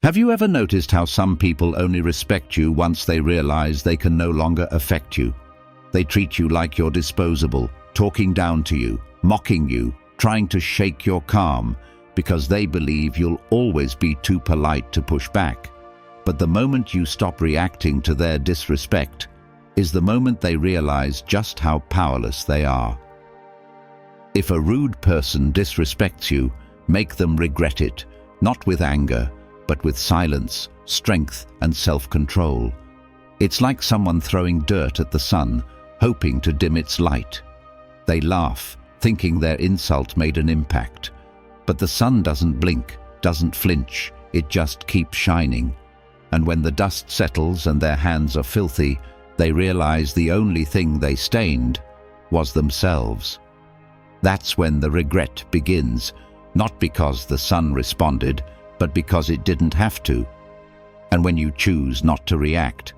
Have you ever noticed how some people only respect you once they realize they can no longer affect you? They treat you like you're disposable, talking down to you, mocking you, trying to shake your calm, because they believe you'll always be too polite to push back. But the moment you stop reacting to their disrespect is the moment they realize just how powerless they are. If a rude person disrespects you, make them regret it, not with anger, but with silence, strength, and self-control. It's like someone throwing dirt at the sun, hoping to dim its light. They laugh, thinking their insult made an impact. But the sun doesn't blink, doesn't flinch, it just keeps shining. And when the dust settles and their hands are filthy, they realize the only thing they stained was themselves. That's when the regret begins, not because the sun responded, but because it didn't have to. And when you choose not to react,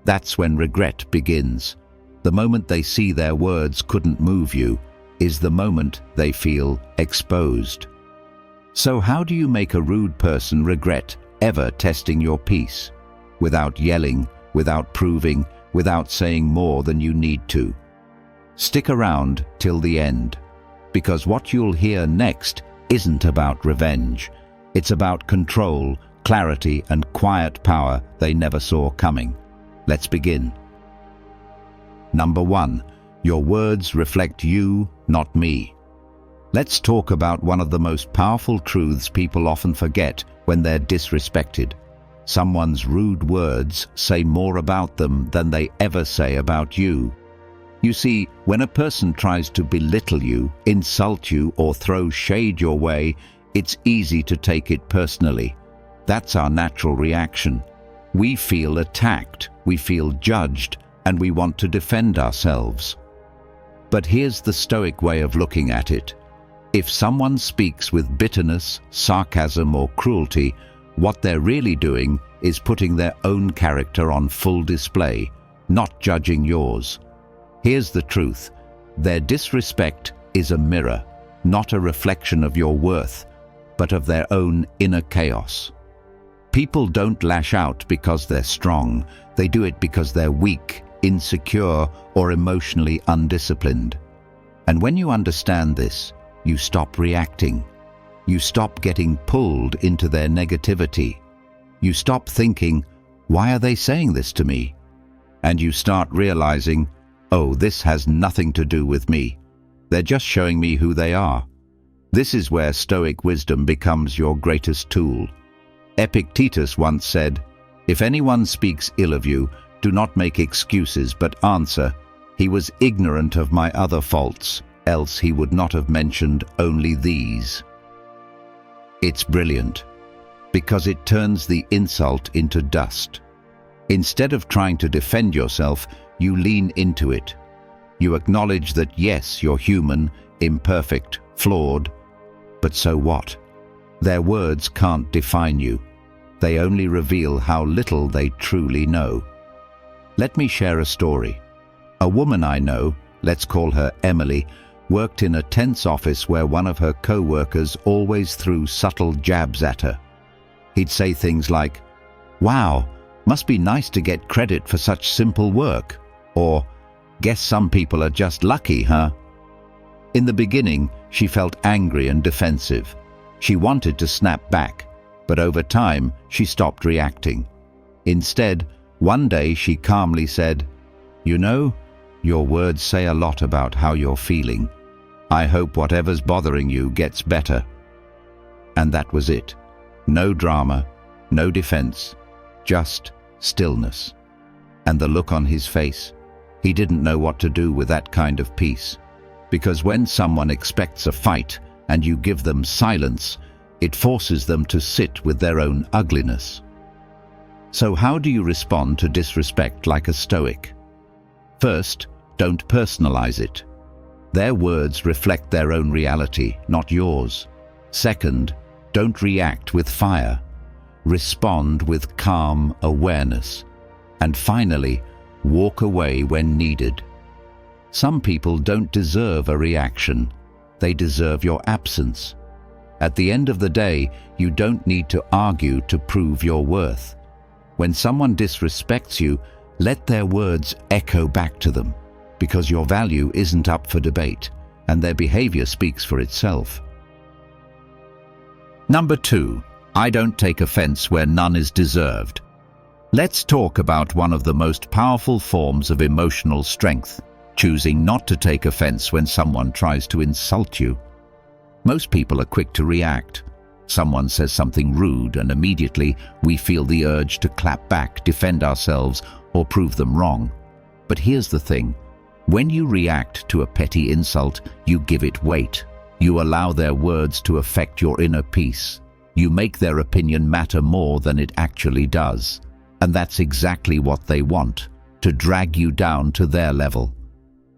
that's when regret begins. The moment they see their words couldn't move you is the moment they feel exposed. So how do you make a rude person regret ever testing your peace? Without yelling, without proving, without saying more than you need to. Stick around till the end, because what you'll hear next isn't about revenge. It's about control, clarity, and quiet power they never saw coming. Let's begin. Number 1. Your words reflect you, not me. Let's talk about one of the most powerful truths people often forget when they're disrespected. Someone's rude words say more about them than they ever say about you. You see, when a person tries to belittle you, insult you, or throw shade your way, it's easy to take it personally. That's our natural reaction. We feel attacked, we feel judged, and we want to defend ourselves. But here's the Stoic way of looking at it. If someone speaks with bitterness, sarcasm, or cruelty, what they're really doing is putting their own character on full display, not judging yours. Here's the truth. Their disrespect is a mirror, not a reflection of your worth, but of their own inner chaos. People don't lash out because they're strong. They do it because they're weak, insecure, or emotionally undisciplined. And when you understand this, you stop reacting. You stop getting pulled into their negativity. You stop thinking, why are they saying this to me? And you start realizing, oh, this has nothing to do with me. They're just showing me who they are. This is where Stoic wisdom becomes your greatest tool. Epictetus once said, if anyone speaks ill of you, do not make excuses but answer, he was ignorant of my other faults, else he would not have mentioned only these. It's brilliant, because it turns the insult into dust. Instead of trying to defend yourself, you lean into it. You acknowledge that yes, you're human, imperfect, flawed, but so what? Their words can't define you. They only reveal how little they truly know. Let me share a story. A woman I know, let's call her Emily, worked in a tense office where one of her co-workers always threw subtle jabs at her. He'd say things like, "Wow, must be nice to get credit for such simple work," or "Guess some people are just lucky, huh?" In the beginning, she felt angry and defensive. She wanted to snap back, but over time, she stopped reacting. Instead, one day she calmly said, "You know, your words say a lot about how you're feeling. I hope whatever's bothering you gets better." And that was it. No drama, no defense, just stillness. And the look on his face, he didn't know what to do with that kind of peace. Because when someone expects a fight and you give them silence, it forces them to sit with their own ugliness. So how do you respond to disrespect like a Stoic? First, don't personalize it. Their words reflect their own reality, not yours. Second, don't react with fire. Respond with calm awareness. And finally, walk away when needed. Some people don't deserve a reaction. They deserve your absence. At the end of the day, you don't need to argue to prove your worth. When someone disrespects you, let their words echo back to them, because your value isn't up for debate, and their behavior speaks for itself. Number 2, I don't take offense where none is deserved. Let's talk about one of the most powerful forms of emotional strength, choosing not to take offense when someone tries to insult you. Most people are quick to react. Someone says something rude and immediately we feel the urge to clap back, defend ourselves, or prove them wrong. But here's the thing. When you react to a petty insult, you give it weight. You allow their words to affect your inner peace. You make their opinion matter more than it actually does. And that's exactly what they want, to drag you down to their level.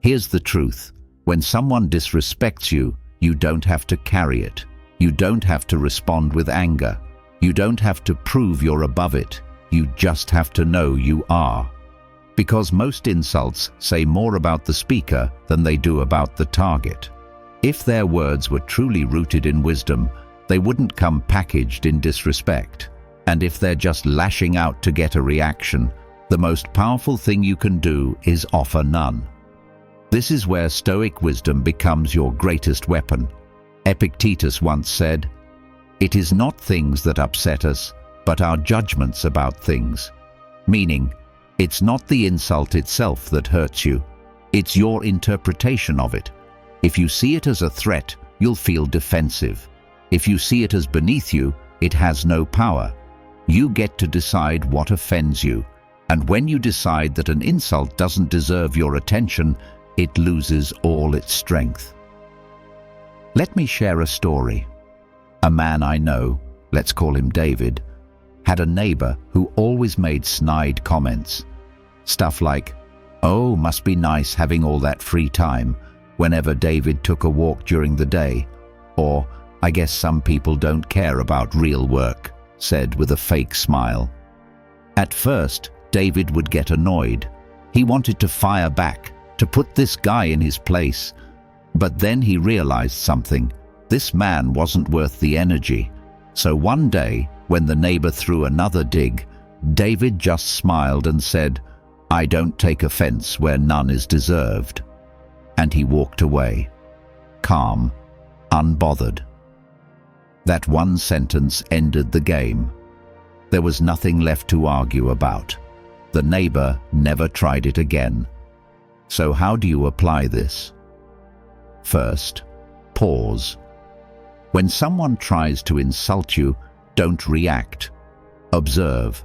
Here's the truth. When someone disrespects you, you don't have to carry it. You don't have to respond with anger. You don't have to prove you're above it. You just have to know you are. Because most insults say more about the speaker than they do about the target. If their words were truly rooted in wisdom, they wouldn't come packaged in disrespect. And if they're just lashing out to get a reaction, the most powerful thing you can do is offer none. This is where Stoic wisdom becomes your greatest weapon. Epictetus once said, "It is not things that upset us, but our judgments about things." Meaning, it's not the insult itself that hurts you, it's your interpretation of it. If you see it as a threat, you'll feel defensive. If you see it as beneath you, it has no power. You get to decide what offends you, and when you decide that an insult doesn't deserve your attention, it loses all its strength. Let me share a story. A man I know, let's call him David, had a neighbor who always made snide comments. Stuff like, "Oh, must be nice having all that free time," whenever David took a walk during the day, or, "I guess some people don't care about real work," said with a fake smile. At first, David would get annoyed. He wanted to fire back, to put this guy in his place. But then he realized something. This man wasn't worth the energy. So one day, when the neighbor threw another dig, David just smiled and said, "I don't take offense where none is deserved." And he walked away, calm, unbothered. That one sentence ended the game. There was nothing left to argue about. The neighbor never tried it again. So how do you apply this? First, pause. When someone tries to insult you, don't react. Observe.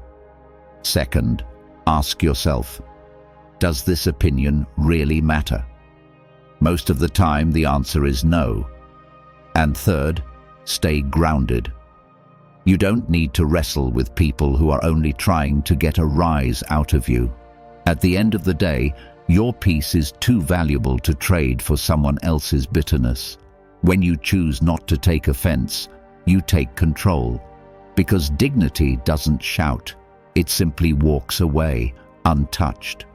Second, ask yourself, does this opinion really matter? Most of the time, the answer is no. And third, stay grounded. You don't need to wrestle with people who are only trying to get a rise out of you. At the end of the day, your peace is too valuable to trade for someone else's bitterness. When you choose not to take offense, you take control. Because dignity doesn't shout, it simply walks away, untouched.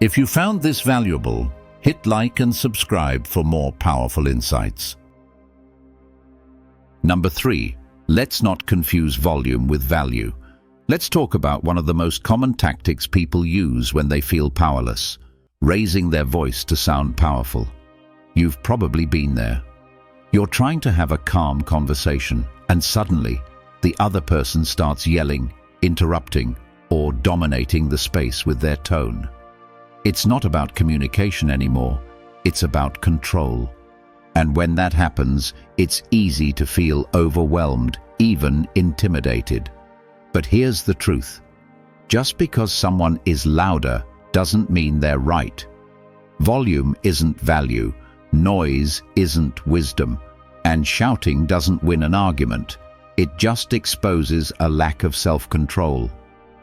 If you found this valuable, hit like and subscribe for more powerful insights. Number 3, let's not confuse volume with value. Let's talk about one of the most common tactics people use when they feel powerless, raising their voice to sound powerful. You've probably been there. You're trying to have a calm conversation, and suddenly, the other person starts yelling, interrupting, or dominating the space with their tone. It's not about communication anymore, it's about control. And when that happens, it's easy to feel overwhelmed, even intimidated. But here's the truth. Just because someone is louder doesn't mean they're right. Volume isn't value, noise isn't wisdom, and shouting doesn't win an argument. It just exposes a lack of self-control.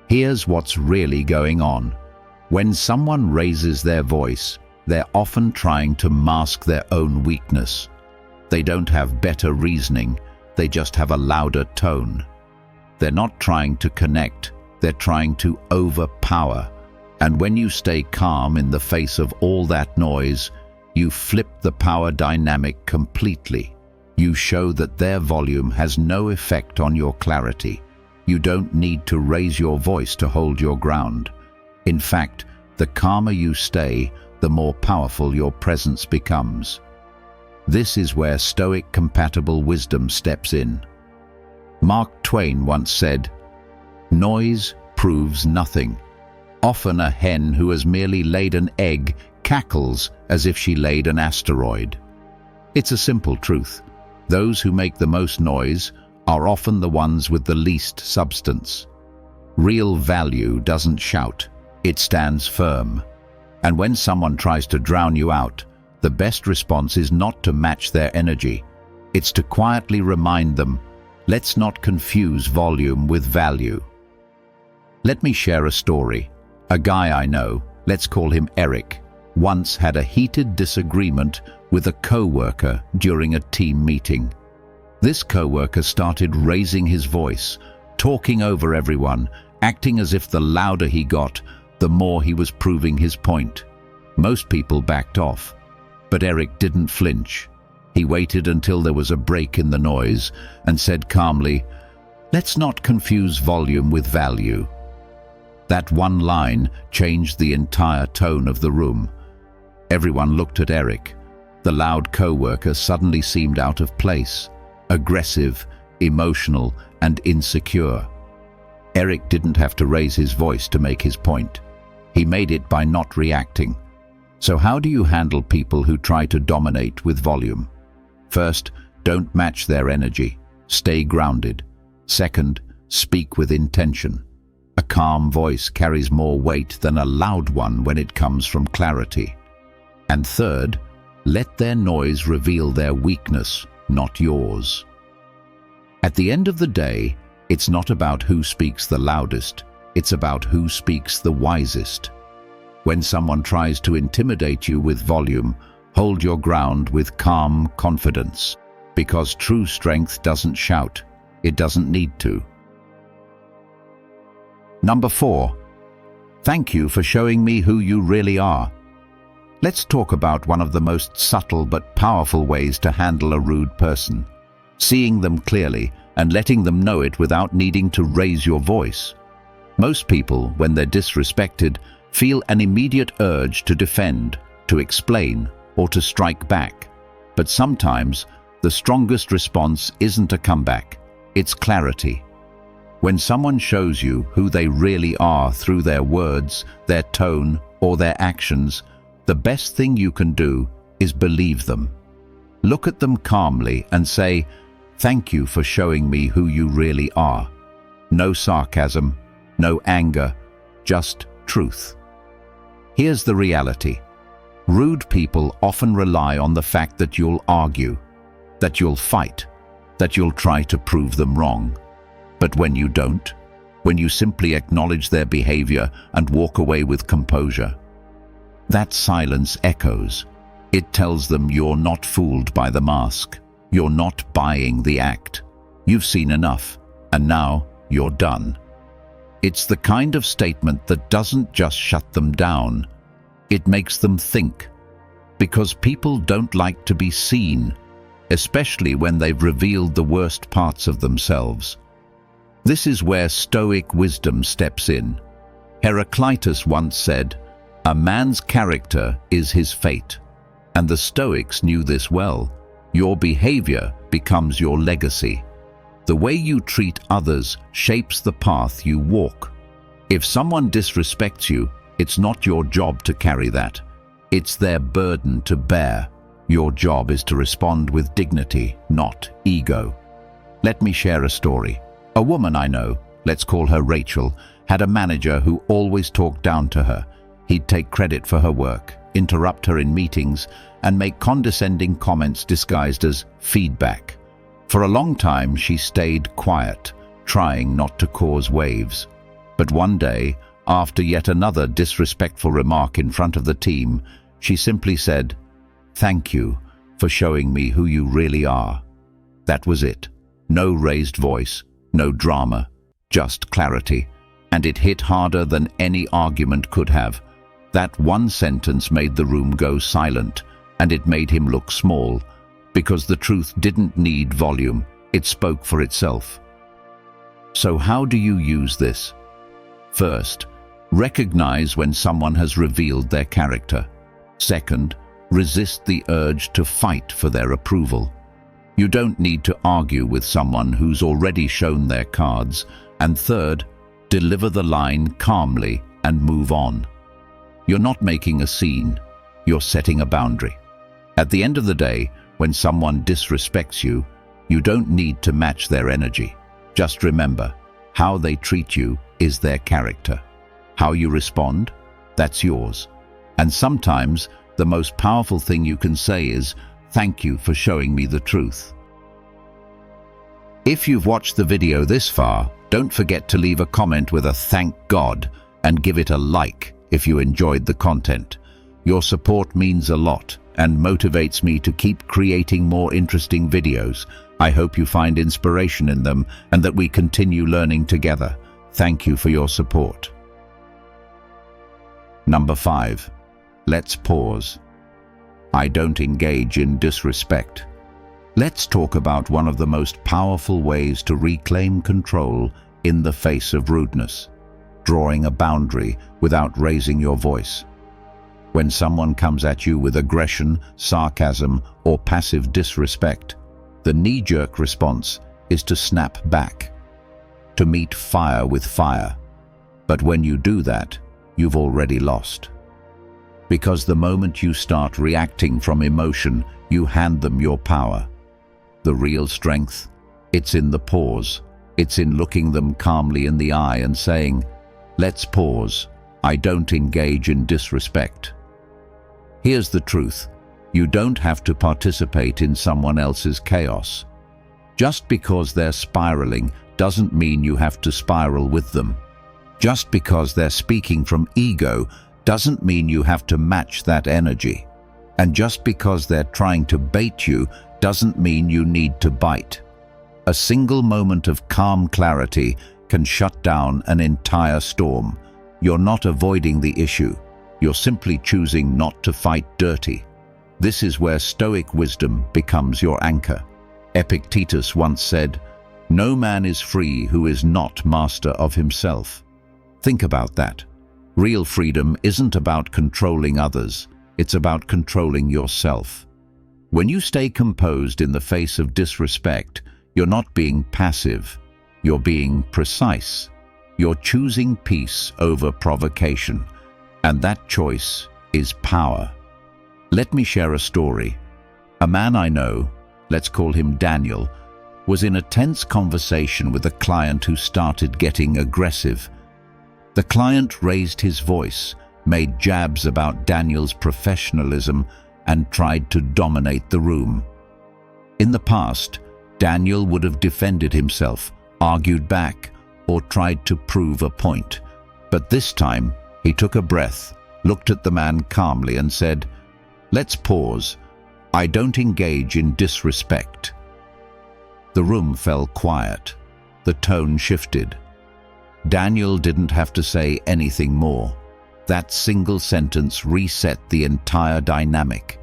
Here's what's really going on. When someone raises their voice, they're often trying to mask their own weakness. They don't have better reasoning, they just have a louder tone. They're not trying to connect, they're trying to overpower. And when you stay calm in the face of all that noise, you flip the power dynamic completely. You show that their volume has no effect on your clarity. You don't need to raise your voice to hold your ground. In fact, the calmer you stay, the more powerful your presence becomes. This is where Stoic compatible wisdom steps in. Mark Twain once said, "Noise proves nothing. Often a hen who has merely laid an egg cackles as if she laid an asteroid." It's a simple truth. Those who make the most noise are often the ones with the least substance. Real value doesn't shout, it stands firm. And when someone tries to drown you out, the best response is not to match their energy. It's to quietly remind them, let's not confuse volume with value. Let me share a story. A guy I know, let's call him Eric, once had a heated disagreement with a co-worker during a team meeting. This co-worker started raising his voice, talking over everyone, acting as if the louder he got, the more he was proving his point. Most people backed off, but Eric didn't flinch. He waited until there was a break in the noise and said calmly, "Let's not confuse volume with value." That one line changed the entire tone of the room. Everyone looked at Eric. The loud co-worker suddenly seemed out of place, aggressive, emotional, and insecure. Eric didn't have to raise his voice to make his point. He made it by not reacting. So how do you handle people who try to dominate with volume? First, don't match their energy. Stay grounded. Second, speak with intention. A calm voice carries more weight than a loud one when it comes from clarity. And third, let their noise reveal their weakness, not yours. At the end of the day, it's not about who speaks the loudest, it's about who speaks the wisest. When someone tries to intimidate you with volume, hold your ground with calm confidence, because true strength doesn't shout, it doesn't need to. Number 4. Thank you for showing me who you really are. Let's talk about one of the most subtle but powerful ways to handle a rude person. Seeing them clearly and letting them know it without needing to raise your voice. Most people, when they're disrespected, feel an immediate urge to defend, to explain, or to strike back. But sometimes, the strongest response isn't a comeback, it's clarity. When someone shows you who they really are through their words, their tone, or their actions, the best thing you can do is believe them. Look at them calmly and say, "Thank you for showing me who you really are." No sarcasm, no anger, just truth. Here's the reality. Rude people often rely on the fact that you'll argue, that you'll fight, that you'll try to prove them wrong. But when you don't, when you simply acknowledge their behavior and walk away with composure, that silence echoes. It tells them you're not fooled by the mask. You're not buying the act. You've seen enough, and now you're done. It's the kind of statement that doesn't just shut them down, it makes them think. Because people don't like to be seen, especially when they've revealed the worst parts of themselves. This is where Stoic wisdom steps in. Heraclitus once said, "A man's character is his fate." And the Stoics knew this well. Your behavior becomes your legacy. The way you treat others shapes the path you walk. If someone disrespects you, it's not your job to carry that. It's their burden to bear. Your job is to respond with dignity, not ego. Let me share a story. A woman I know, let's call her Rachel, had a manager who always talked down to her. He'd take credit for her work, interrupt her in meetings, and make condescending comments disguised as feedback. For a long time, she stayed quiet, trying not to cause waves. But one day, after yet another disrespectful remark in front of the team, she simply said, "Thank you for showing me who you really are." That was it. No raised voice, no drama, just clarity. And it hit harder than any argument could have. That one sentence made the room go silent, and it made him look small. because the truth didn't need volume, it spoke for itself. So how do you use this? First, recognize when someone has revealed their character. Second, resist the urge to fight for their approval. You don't need to argue with someone who's already shown their cards. And third, deliver the line calmly and move on. You're not making a scene, you're setting a boundary. At the end of the day, when someone disrespects you, you don't need to match their energy. Just remember, how they treat you is their character. How you respond, that's yours. And sometimes, the most powerful thing you can say is, "Thank you for showing me the truth." If you've watched the video this far, don't forget to leave a comment with a "Thank God" and give it a like if you enjoyed the content. Your support means a lot and motivates me to keep creating more interesting videos. I hope you find inspiration in them and that we continue learning together. Thank you for your support. Number 5. Let's pause. I don't engage in disrespect. Let's talk about one of the most powerful ways to reclaim control in the face of rudeness: drawing a boundary without raising your voice. When someone comes at you with aggression, sarcasm, or passive disrespect, the knee-jerk response is to snap back, to meet fire with fire. But when you do that, you've already lost. Because the moment you start reacting from emotion, you hand them your power. The real strength, it's in the pause. It's in looking them calmly in the eye and saying, "Let's pause. I don't engage in disrespect." Here's the truth. You don't have to participate in someone else's chaos. Just because they're spiraling doesn't mean you have to spiral with them. Just because they're speaking from ego doesn't mean you have to match that energy. And just because they're trying to bait you doesn't mean you need to bite. A single moment of calm clarity can shut down an entire storm. You're not avoiding the issue. You're simply choosing not to fight dirty. This is where Stoic wisdom becomes your anchor. Epictetus once said, "No man is free who is not master of himself." Think about that. Real freedom isn't about controlling others. It's about controlling yourself. When you stay composed in the face of disrespect, you're not being passive. You're being precise. You're choosing peace over provocation. And that choice is power. Let me share a story. A man I know, let's call him Daniel, was in a tense conversation with a client who started getting aggressive. The client raised his voice, made jabs about Daniel's professionalism, and tried to dominate the room. In the past, Daniel would have defended himself, argued back, or tried to prove a point. But this time, he took a breath, looked at the man calmly and said, "Let's pause. I don't engage in disrespect." The room fell quiet. The tone shifted. Daniel didn't have to say anything more. That single sentence reset the entire dynamic.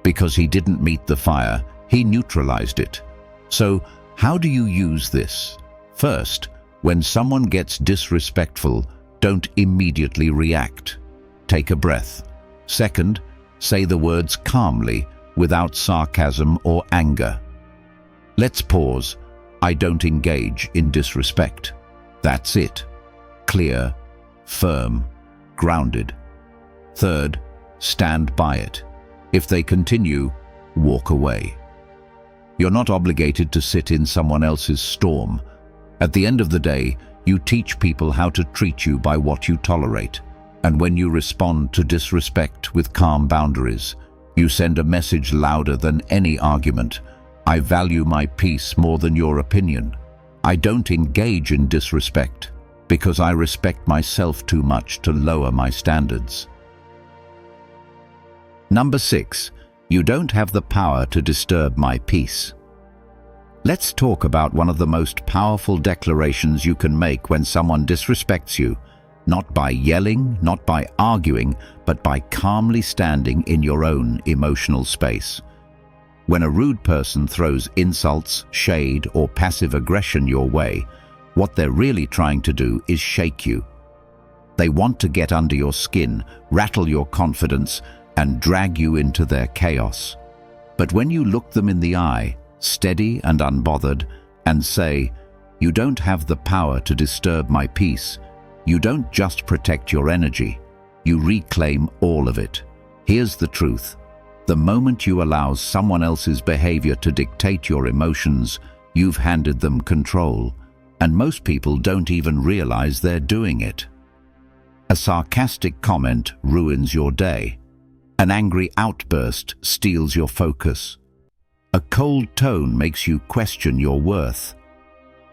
Because he didn't meet the fire, he neutralized it. So, how do you use this? First, when someone gets disrespectful, don't immediately react. Take a breath. Second, say the words calmly, without sarcasm or anger. Let's pause. I don't engage in disrespect. That's it. Clear, firm, grounded. Third, stand by it. If they continue, walk away. You're not obligated to sit in someone else's storm. At the end of the day, you teach people how to treat you by what you tolerate. And when you respond to disrespect with calm boundaries, you send a message louder than any argument. I value my peace more than your opinion. I don't engage in disrespect because I respect myself too much to lower my standards. Number 6. You don't have the power to disturb my peace. Let's talk about one of the most powerful declarations you can make when someone disrespects you, not by yelling, not by arguing, but by calmly standing in your own emotional space. When a rude person throws insults, shade, or passive aggression your way, what they're really trying to do is shake you. They want to get under your skin, rattle your confidence, and drag you into their chaos. But when you look them in the eye, steady and unbothered, and say, "You don't have the power to disturb my peace," you don't just protect your energy, you reclaim all of it. Here's the truth. The moment you allow someone else's behavior to dictate your emotions, you've handed them control, and most people don't even realize they're doing it. A sarcastic comment ruins your day. An angry outburst steals your focus. A cold tone makes you question your worth.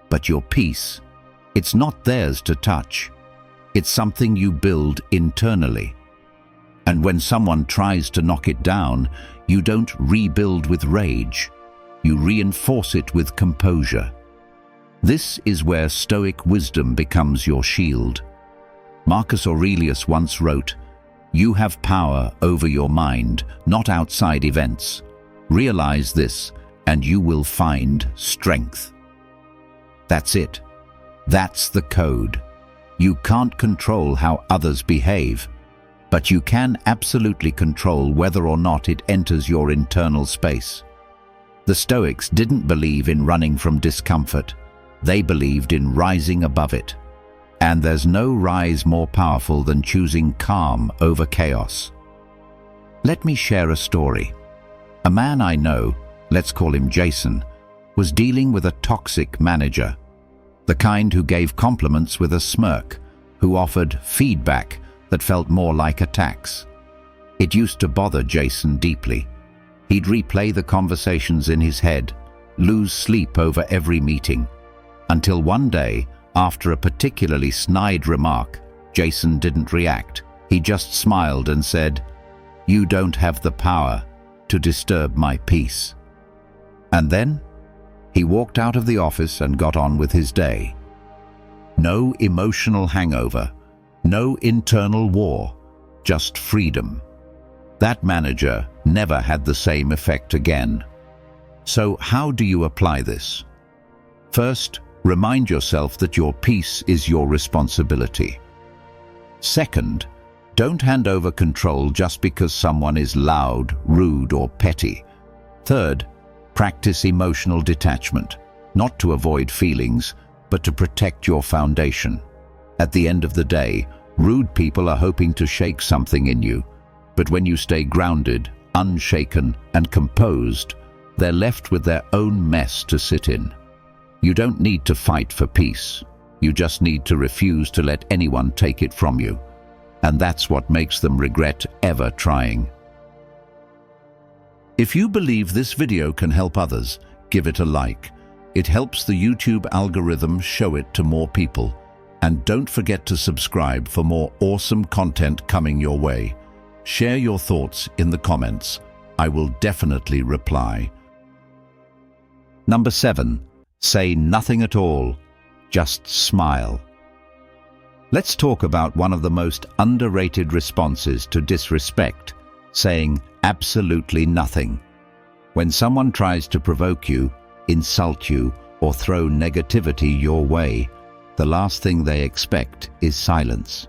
But your peace, it's not theirs to touch. It's something you build internally. And when someone tries to knock it down, you don't rebuild with rage. You reinforce it with composure. This is where Stoic wisdom becomes your shield. Marcus Aurelius once wrote, "You have power over your mind, not outside events. Realize this, and you will find strength." That's it. That's the code. You can't control how others behave, but you can absolutely control whether or not it enters your internal space. The Stoics didn't believe in running from discomfort. They believed in rising above it. And there's no rise more powerful than choosing calm over chaos. Let me share a story. A man I know, let's call him Jason, was dealing with a toxic manager. The kind who gave compliments with a smirk, who offered feedback that felt more like attacks. It used to bother Jason deeply. He'd replay the conversations in his head, lose sleep over every meeting, until one day, after a particularly snide remark, Jason didn't react. He just smiled and said, "You don't have the power to disturb my peace." And then, he walked out of the office and got on with his day. No emotional hangover, no internal war, just freedom. That manager never had the same effect again. So how do you apply this? First, remind yourself that your peace is your responsibility. Second, don't hand over control just because someone is loud, rude, or petty. Third, practice emotional detachment, not to avoid feelings, but to protect your foundation. At the end of the day, rude people are hoping to shake something in you, but when you stay grounded, unshaken, and composed, they're left with their own mess to sit in. You don't need to fight for peace. You just need to refuse to let anyone take it from you. And that's what makes them regret ever trying. If you believe this video can help others, give it a like. It helps the YouTube algorithm show it to more people. And don't forget to subscribe for more awesome content coming your way. Share your thoughts in the comments. I will definitely reply. Number 7. Say nothing at all. Just smile. Let's talk about one of the most underrated responses to disrespect, saying absolutely nothing. When someone tries to provoke you, insult you, or throw negativity your way, the last thing they expect is silence.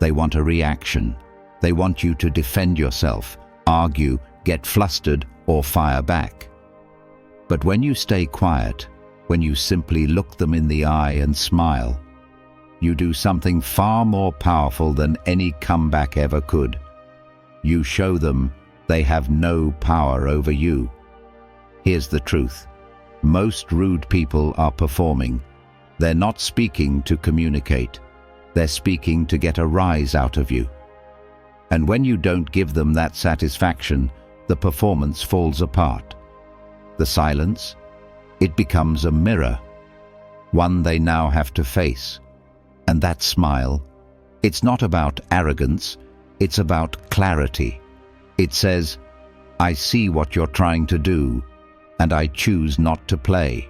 They want a reaction. They want you to defend yourself, argue, get flustered, or fire back. But when you stay quiet, when you simply look them in the eye and smile, you do something far more powerful than any comeback ever could. You show them they have no power over you. Here's the truth. Most rude people are performing. They're not speaking to communicate. They're speaking to get a rise out of you. And when you don't give them that satisfaction, the performance falls apart. The silence, it becomes a mirror, one they now have to face. And that smile, it's not about arrogance, it's about clarity. It says, "I see what you're trying to do, and I choose not to play."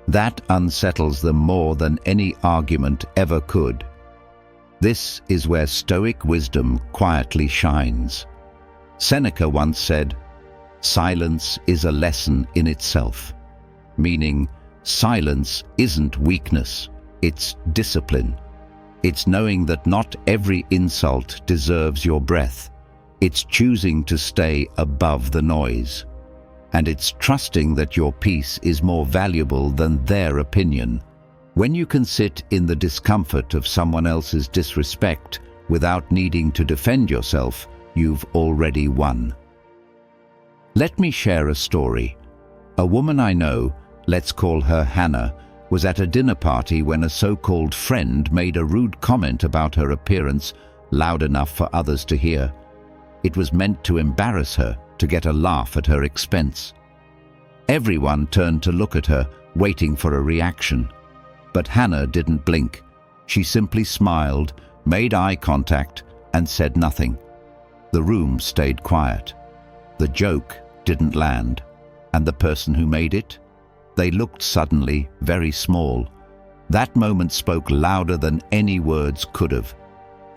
That unsettles them more than any argument ever could. This is where Stoic wisdom quietly shines. Seneca once said, Silence is a lesson in itself, meaning silence isn't weakness, it's discipline. It's knowing that not every insult deserves your breath. It's choosing to stay above the noise. And it's trusting that your peace is more valuable than their opinion. When you can sit in the discomfort of someone else's disrespect without needing to defend yourself, you've already won. Let me share a story. A woman I know, let's call her Hannah, was at a dinner party when a so-called friend made a rude comment about her appearance loud enough for others to hear. It was meant to embarrass her, to get a laugh at her expense. Everyone turned to look at her, waiting for a reaction. But Hannah didn't blink. She simply smiled, made eye contact, and said nothing. The room stayed quiet. The joke didn't land. And the person who made it? They looked suddenly very small. That moment spoke louder than any words could have.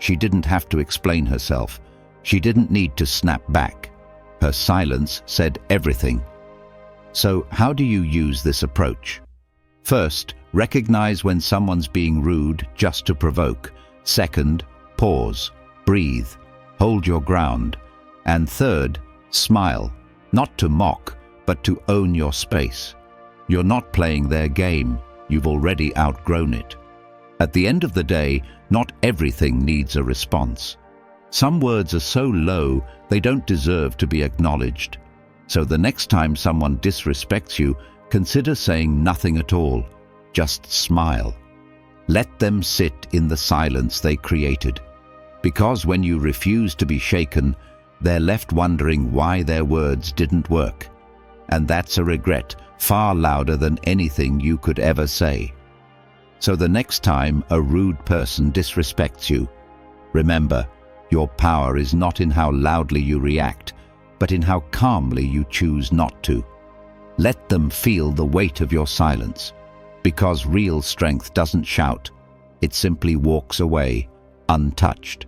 She didn't have to explain herself. She didn't need to snap back. Her silence said everything. So how do you use this approach? First, recognize when someone's being rude just to provoke. Second, pause, breathe, hold your ground. And third, smile, not to mock, but to own your space. You're not playing their game. You've already outgrown it. At the end of the day, not everything needs a response. Some words are so low, they don't deserve to be acknowledged. So the next time someone disrespects you, consider saying nothing at all. Just smile. Let them sit in the silence they created. Because when you refuse to be shaken, they're left wondering why their words didn't work. And that's a regret far louder than anything you could ever say. So the next time a rude person disrespects you, remember, your power is not in how loudly you react, but in how calmly you choose not to. Let them feel the weight of your silence, because real strength doesn't shout, it simply walks away, untouched.